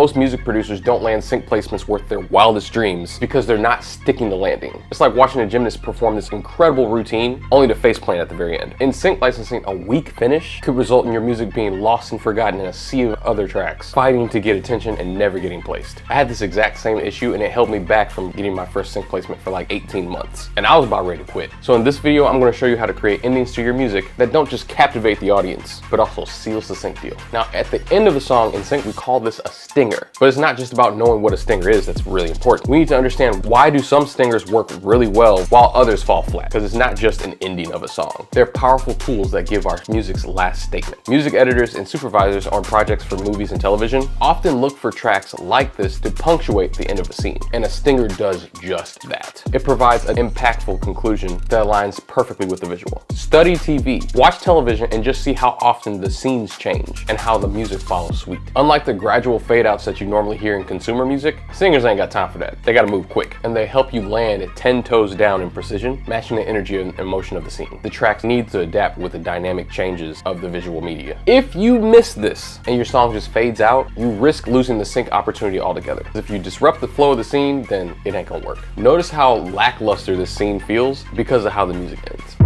most music producers don't land sync placements worth their wildest dreams because they're not sticking to landing. It's like watching a gymnast perform this incredible routine only to faceplant at the very end. In sync licensing, a weak finish could result in your music being lost and forgotten in a sea of other tracks, fighting to get attention and never getting placed. I had this exact same issue and it held me back from getting my first sync placement for like 18 months. And I was about ready to quit. So in this video, I'm going to show you how to create endings to your music that don't just captivate the audience, but also seals the sync deal. Now, at the end of the song in sync, we call this a stinger. But it's not just about knowing what a stinger is that's really important. We need to understand why do some stingers work really well while others fall flat, because it's not just an ending of a song. They're powerful tools that give our music's last statement. Music editors and supervisors on projects for movies and television often look for tracks like this to punctuate the end of a scene, and a stinger does just that. It provides an impactful conclusion that aligns perfectly with the visual. Study TV, watch television, and just see how often the scenes change and how the music follows suit. Unlike the gradual fade outs that you normally hear in consumer music, singers ain't got time for that. They gotta move quick, and they help you land 10 toes down in precision, matching the energy and emotion of the scene. The tracks need to adapt with the dynamic changes of the visual media. If you miss this and your song just fades out, you risk losing the sync opportunity altogether. If you disrupt the flow of the scene, then it ain't gonna work. Notice how lackluster this scene feels because of how the music ends.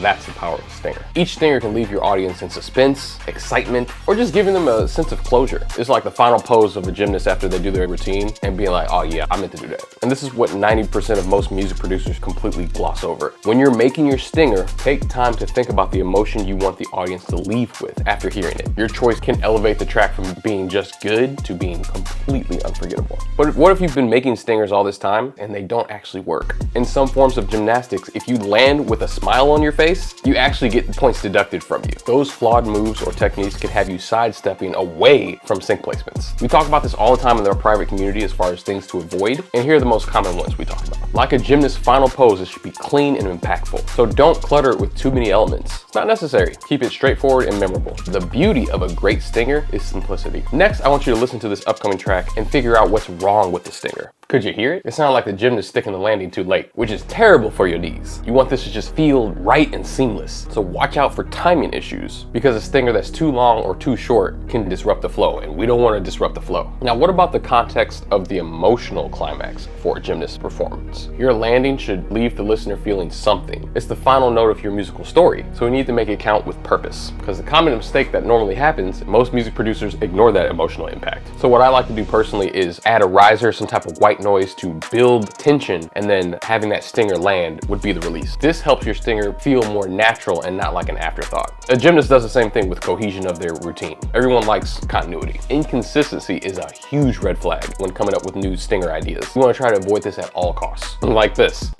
That's the power of a stinger. Each stinger can leave your audience in suspense, excitement, or just giving them a sense of closure. It's like the final pose of a gymnast after they do their routine and being like, oh yeah, I meant to do that. And this is what 90% of most music producers completely gloss over. When you're making your stinger, take time to think about the emotion you want the audience to leave with after hearing it. Your choice can elevate the track from being just good to being completely unforgettable. But what if you've been making stingers all this time and they don't actually work? In some forms of gymnastics, if you land with a smile on your face, you actually get points deducted from you. Those flawed moves or techniques can have you sidestepping away from sync placements. We talk about this all the time in our private community as far as things to avoid, and here are the most common ones we talk about. Like a gymnast's final pose, it should be clean and impactful. So don't clutter it with too many elements. It's not necessary. Keep it straightforward and memorable. The beauty of a great stinger is simplicity. Next, I want you to listen to this upcoming track and figure out what's wrong with the stinger. Could you hear it? It sounded like the gymnast sticking the landing too late, which is terrible for your knees. You want this to just feel right and seamless. So watch out for timing issues, because a stinger that's too long or too short can disrupt the flow, and we don't want to disrupt the flow. Now, what about the context of the emotional climax for a gymnast's performance? Your landing should leave the listener feeling something. It's the final note of your musical story, so we need to make it count with purpose, because the common mistake that normally happens, most music producers ignore that emotional impact. So what I like to do personally is add a riser, some type of white noise to build tension, and then having that stinger land would be the release. This helps your stinger feel more natural and not like an afterthought. A gymnast does the same thing with cohesion of their routine. Everyone likes continuity. Inconsistency is a huge red flag when coming up with new stinger ideas. You want to try to avoid this at all costs. Like this.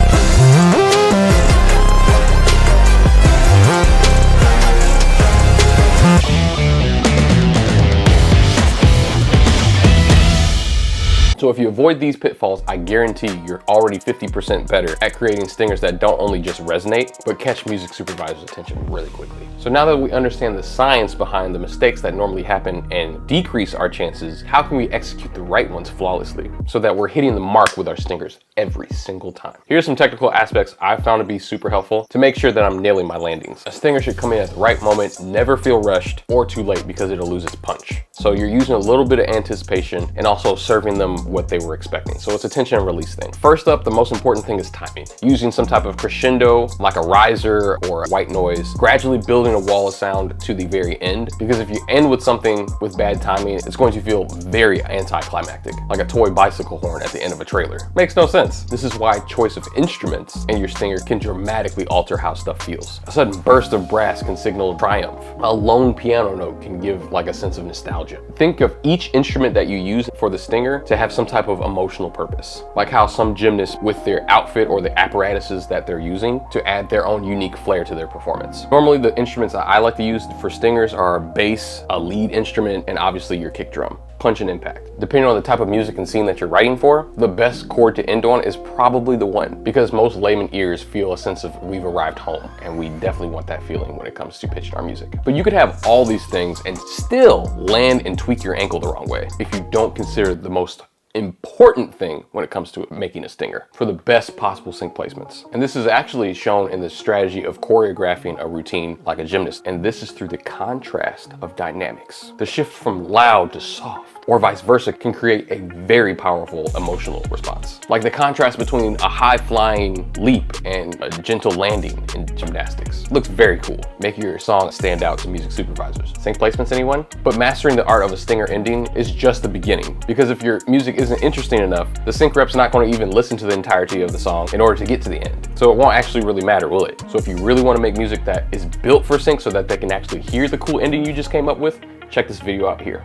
So if you avoid these pitfalls, I guarantee you're already 50% better at creating stingers that don't only just resonate, but catch music supervisors' attention really quickly. So now that we understand the science behind the mistakes that normally happen and decrease our chances, how can we execute the right ones flawlessly so that we're hitting the mark with our stingers every single time? Here's some technical aspects I've found to be super helpful to make sure that I'm nailing my landings. A stinger should come in at the right moment, never feel rushed or too late because it'll lose its punch. So you're using a little bit of anticipation and also serving them what they were expecting. So it's a tension and release thing. First up, the most important thing is timing. Using some type of crescendo, like a riser or a white noise, gradually building a wall of sound to the very end. Because if you end with something with bad timing, it's going to feel very anticlimactic, like a toy bicycle horn at the end of a trailer. Makes no sense. This is why choice of instruments in your stinger can dramatically alter how stuff feels. A sudden burst of brass can signal triumph. A lone piano note can give like a sense of nostalgia. Think of each instrument that you use for the stinger to have some type of emotional purpose, like how some gymnasts with their outfit or the apparatuses that they're using to add their own unique flair to their performance. Normally the instruments that I like to use for stingers are a bass, a lead instrument, and obviously your kick drum. Punch and impact. Depending on the type of music and scene that you're writing for, the best chord to end on is probably the one, because most layman ears feel a sense of we've arrived home, and we definitely want that feeling when it comes to pitching our music. But you could have all these things and still land and tweak your ankle the wrong way if you don't consider the most important thing when it comes to making a stinger for the best possible sync placements. And this is actually shown in the strategy of choreographing a routine like a gymnast. And this is through the contrast of dynamics. The shift from loud to soft, or vice versa, can create a very powerful emotional response. Like the contrast between a high flying leap and a gentle landing in gymnastics. Looks very cool. Make your song stand out to music supervisors. Sync placements, anyone? But mastering the art of a stinger ending is just the beginning, because if your music isn't interesting enough, the sync rep's not going to even listen to the entirety of the song in order to get to the end. So it won't actually really matter, will it? So if you really want to make music that is built for sync so that they can actually hear the cool ending you just came up with, check this video out here.